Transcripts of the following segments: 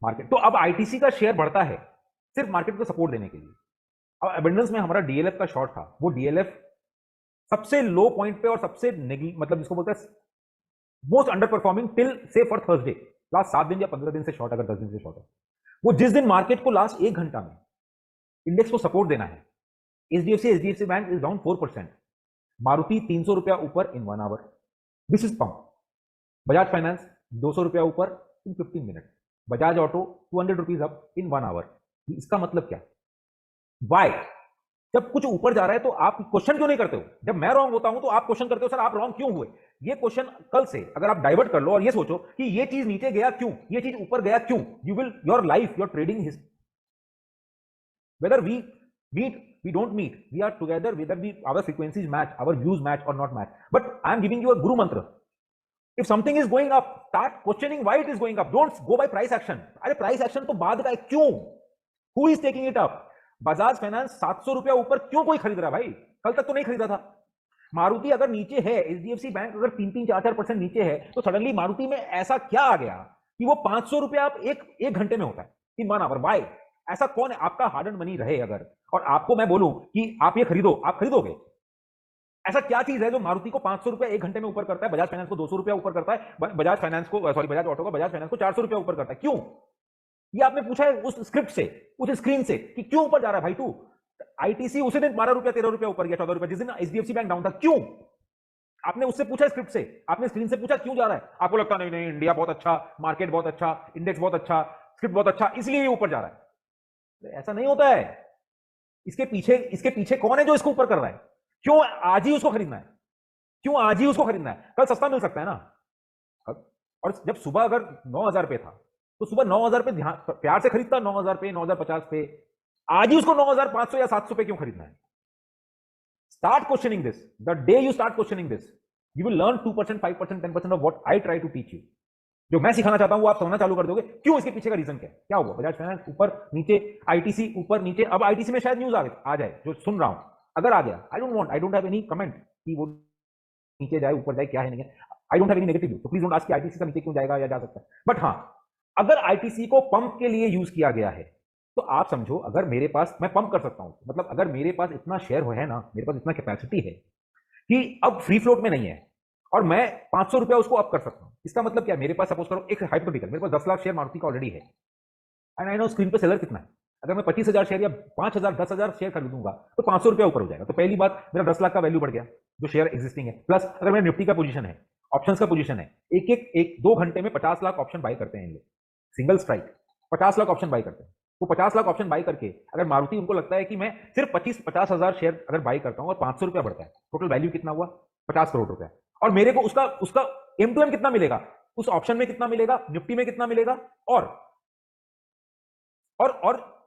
Market. तो अब ITC का शेयर बढ़ता है सिर्फ मार्केट को सपोर्ट देने के लिए। अब एबंडेंस में हमारा डीएलएफ का शॉर्ट था, वो डीएलएफ सबसे लो पॉइंट पे और सबसे मतलब जिसको बोलते हैं मोस्ट अंडर परफॉर्मिंग टिल से फॉर थर्सडे, लास्ट 7 दिन या 15 दिन से शॉर्ट, अगर 10 दिन से शॉर्ट है, वो जिस दिन मार्केट को लास्ट 1 घंटा में इंडेक्स को सपोर्ट देना है, HDFC bank is down 4%, Maruti 300 रुपया ऊपर in 1 hour, this is pump. Bajaj finance 200 रुपया ऊपर in 15 minute, Bajaj auto 200 rupees up in 1 hour. इसका मतलब क्या? वाई? जब कुछ ऊपर जा रहा है तो आप क्वेश्चन क्यों नहीं करते हो? जब मैं रॉन्ग होता हूं तो आप क्वेश्चन करते हो, सर आप रॉन्ग क्यों हुए? ये क्वेश्चन कल से अगर आप डाइवर्ट कर लो और ये सोचो कि ये चीज नीचे गया क्यों, ये चीज ऊपर गया क्यों, you will your life, your trading history, whether we meet, we don't meet, we are together, whether our frequencies match, our views match or not match, but I am giving you a guru mantra. If something is going up, start questioning why it is going up. Don't go by price action. अरे price action तो बाद का है, क्यों? Who is taking it up? Bajaj finance 700 रुपया ऊपर क्यों कोई खरीद रहा है भाई? कल तक तो नहीं खरीदा था। मारुति अगर नीचे है, एचडीएफसी बैंक अगर 3-3, 4-4% नीचे है, तो सडनली मारुति में ऐसा क्या आ गया कि वो 500 रुपया आप एक घंटे में होता है इन 1 आवर? बाय। ऐसा कौन है? आपका हार्ड एंड मनी रहे अगर, और आपको मैं बोलूं कि आप ये खरीदो, आप खरीदोगे? ऐसा क्या चीज है जो मारुति को 500 रुपया 1 घंटे में ऊपर करता है, बजाज फाइनेंस को 200 रुपया ऊपर करता है, बजाज फाइनेंस को सॉरी बजाज ऑटो को, बजाज फाइनेंस को 400 रुपया ऊपर करता है? क्यों? ये आपने पूछा है उस स्क्रिप्ट से, उस स्क्रीन से कि क्यों ऊपर जा रहा है भाई तू? आईटीसी उसी दिन 12 रुपया 13 रुपया ऊपर गया, 14 रुपया, जिस दिन एचडीएफसी बैंक डाउन था। क्यों? आपने उससे पूछा स्क्रिप्ट से, आपने स्क्रीन से पूछा क्यों जा रहा है? आपको लगता नहीं नहीं इंडिया बहुत अच्छा, मार्केट बहुत अच्छा, इंडेक्स बहुत अच्छा, स्क्रिप्ट बहुत अच्छा, इसलिए ऊपर जा रहा है। ऐसा नहीं होता है। इसके पीछे कौन है जो इसको ऊपर कर रहा है? क्यों आज ही उसको खरीदना है? क्यों आज ही उसको खरीदना है? कल सस्ता मिल सकता है ना। और जब सुबह अगर 9000 पे था तो सुबह 9000 पे प्यार से खरीदता, 9000 पे, 9050 पे। आज ही उसको 9500 या 700 पे क्यों खरीदना है? Start questioning this. The day you start questioning this, you will learn 2%, 5%, 10% of what I try to teach you. जो मैं सिखाना चाहता हूं वो आप समझना चालू कर दोगे। क्यों? इसके पीछे का रीजन क्या हुआ? बजाज फाइनेंस ऊपर नीचे, आईटीसी ऊपर नीचे। अब आईटीसी में शायद न्यूज आ जाए जो सुन रहा हूं, अगर आ गया, I don't have any comment कि वो नीचे जाए ऊपर जाए, क्या है नहीं है, I don't have any negative, तो प्लीज डोंट आस्क कि आईटीसी का नीचे क्यों जाएगा या जा सकता है। बट हाँ, अगर आईटीसी को पंप के लिए यूज किया गया है तो आप समझो, अगर मेरे पास, मैं पंप कर सकता हूं, मतलब अगर मेरे पास इतना शेयर है ना, मेरे पास इतना कैपेसिटी है कि अब फ्री फ्लोट में नहीं है और मैं 500 रुपया उसको अप कर सकता हूं। इसका मतलब क्या? मेरे पास सपोज करो एक हाइपोथेटिकल, मेरे पास 10 लाख शेयर मारुति का ऑलरेडी है एंड आई नो स्क्रीन पे सेलर कितना है। अगर मैं 25,000 शेयर या 5,000, 10,000 शेयर खरीदूंगा तो 500 रुपया ऊपर हो जाएगा। तो पहली बात, मेरा 10 लाख का वैल्यू बढ़ गया जो शेयर एग्जिस्टिंग है। प्लस अगर मेरा निफ्टी का पोजीशन है, ऑप्शंस का पोजीशन है, एक 2 घंटे में 50 लाख ऑप्शन बाय करते हैं इन लोग, single strike 50 lakh option buy करते हैं। वो 50 लाख ऑप्शन बाय करके अगर मारुति, उनको लगता है कि मैं सिर्फ 50,000 शेयर अगर बाय करता हूं और 500 रुपया बढ़ता है, टोटल वैल्यू कितना हुआ? 50 करोड़ रुपया। और मेरे को उसका एम टू एम कितना मिलेगा? उस ऑप्शन में कितना मिलेगा, निफ्टी में कितना मिलेगा, और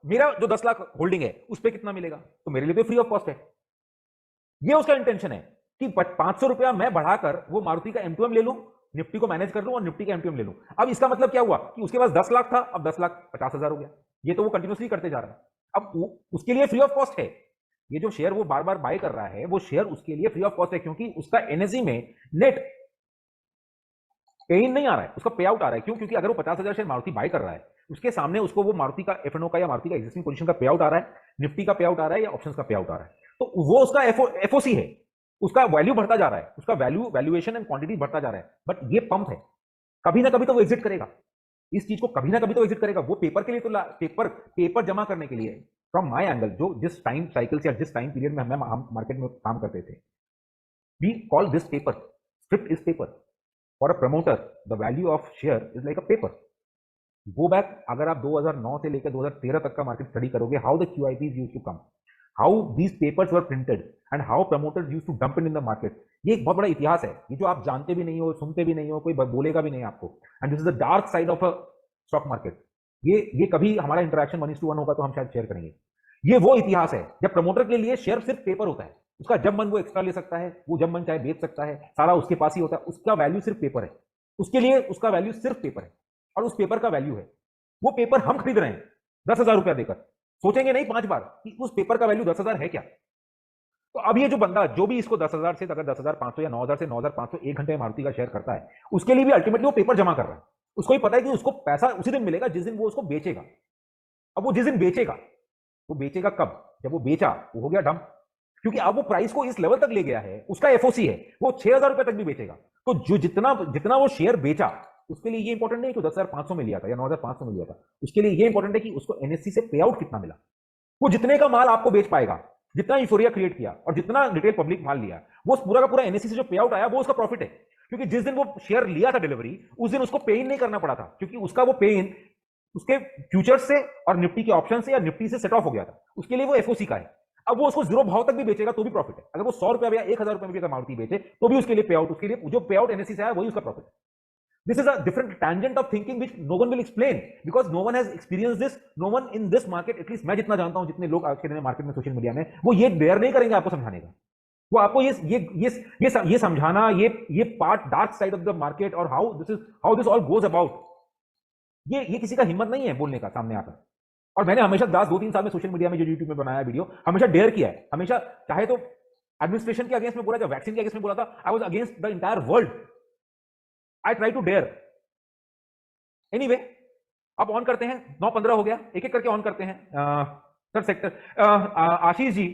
मेरा जो 10 लाख होल्डिंग है उस पर कितना मिलेगा? तो मेरे लिए तो फ्री ऑफ कॉस्ट है। ये उसका इंटेंशन है कि 500 रुपया मैं बढ़ाकर वो मारुति का एम टू एम ले लूं, निफ्टी को मैनेज कर लूं और निफ्टी का एम टू एम ले लूं। अब इसका मतलब क्या हुआ कि उसके पास 10 लाख था, अब 10 लाख 50,000 हो गया। ये तो वो कंटिन्यूसली करते जा रहा है। अब उसके लिए फ्री ऑफ कॉस्ट है। ये जो शेयर वो बार बार बाय कर रहा है, वो शेयर उसके लिए फ्री ऑफ कॉस्ट है, क्योंकि उसका एनएसई में नेट पेन नहीं आ रहा है, उसका पे आउट आ रहा है। क्यों? क्योंकि अगर वो 50,000 शेयर मारुति बाय कर रहा है, उसके सामने उसको वो मारुति का एफएनओ का या मारुति का एक्जिस्टिंग पोजीशन का पे आउट आ रहा है, निफ्टी का पे आउट आ रहा है या ऑप्शंस का पे आउट आ रहा है। तो वो उसका एफओसी है, उसका वैल्यू बढ़ता जा रहा है, उसका वैल्यूएशन एंड क्वांटिटी बढ़ता जा रहा है। बट ये पंप है, कभी ना कभी तो वो एग्जिट करेगा, इस चीज को कभी ना कभी तो एग्जिट करेगा। वो पेपर के लिए तो पेपर जमा करने के लिए, फ्रॉम माई एंगल, जो जिस टाइम साइकिल से, जिस टाइम पीरियड में हम मार्केट में काम करते थे, we call this paper, script is paper. For a promoter the value of share is like a paper. Go back, अगर आप 2009 से लेकर 2013 तक का मार्केट स्टडी करोगे, how the QIPs used to come, how these papers were printed and how promoters used to dump in the market. ये एक बहुत बड़ा इतिहास है, ये जो आप जानते भी नहीं हो, सुनते भी नहीं हो, कोई बोलेगा भी नहीं आपको। And this is the dark side of a stock market. ये कभी हमारा इंटरेक्शन 1:1 होगा तो हम शायद शेयर करेंगे। ये वो इतिहास है जब प्रमोटर के लिए शेयर सिर्फ पेपर होता है, उसका जब मन वो एक्स्ट्रा ले सकता है, वो जब मन चाहे बेच सकता है, सारा उसके पास ही होता है, उसका वैल्यू सिर्फ पेपर है, उसके लिए उसका वैल्यू सिर्फ पेपर है और उस पेपर का वैल्यू है। वो पेपर हम खरीद रहे हैं 10,000 रुपया देकर, सोचेंगे नहीं 5 बार कि उस पेपर का वैल्यू 10,000 है क्या। तो अब ये जो बंदा, जो भी इसको 10,000 से, अगर 10,500 या 9,000 से 9,500 1 घंटे में मारुति का शेयर करता है, उसके लिए भी अल्टीमेटली वो पेपर जमा कर रहा है। उसको ही पता है कि उसको पैसा उसी दिन मिलेगा जिस दिन वो उसको बेचेगा। अब वो जिस दिन बेचेगा, वो बेचेगा कब? जब वो बेचा, वो हो गया डंप, क्योंकि अब वो प्राइस को इस लेवल तक ले गया है, उसका एफओसी है, वो 6,000 रुपए तक भी बेचेगा। तो जो जितना जितना वो शेयर बेचा, उसके लिए ये इंपॉर्टेंट नहीं कि 10,500 में लिया था या 9,500 में लिया था, उसके लिए ये इंपॉर्टेंट है कि उसको एनएससी से पे आउट कितना मिला। वो जितने का माल आपको बेच पाएगा, जितना यूफोरिया क्रिएट किया और जितना रिटेल पब्लिक माल लिया, वो पूरा का पूरा एनएससी से जो पे आउट आया, वो उसका प्रॉफिट है। क्योंकि जिस दिन वो शेयर लिया था डिलीवरी, उस दिन उसको पे इन नहीं करना पड़ा था, क्योंकि उसका वो पे इन उसके फ्यूचर से और निफ्टी के ऑप्शन से या निफ्टी से सेट ऑफ हो गया था, उसके लिए वो एफओसी का है। अब वो उसको जीरो भाव तक भी बेचेगा तो भी प्रॉफिट है। अगर वो 100 रुपए या 1,000 रुपए में भी कमाउटी बेचे तो भी उसके लिए पे आउट, उसके लिए जो पे आउट एनएससी से आया वही उसका प्रॉफिट है। This is a different tangent of thinking which no one will explain because no one has experienced this. No one in this market, at least मैं जितना जानता हूं, जितने लोग आज के दिन में मार्केट में सोशल मीडिया में, वो ये डेयर नहीं करेंगे आपको समझाने का। वो आपको ये समझाना, ये part dark side of the market और how this all goes about, ये किसी का हिम्मत नहीं है बोलने का सामने आकर। और मैंने हमेशा 2-3 साल में सोशल मीडिया में जो यूट्यूब में बनाया वीडियो, हमेशा डेयर किया है, हमेशा, चाहे तो एडमिनिस्ट्रेशन के अगेंस्ट में बोला, चाहे वैक्सीन के अगेंस्ट में बोला था, I was against the entire world. I try to dare. Anyway, अब ऑन करते हैं, 9:15 हो गया, एक एक करके ऑन करते हैं। Sir sector Ashish ji,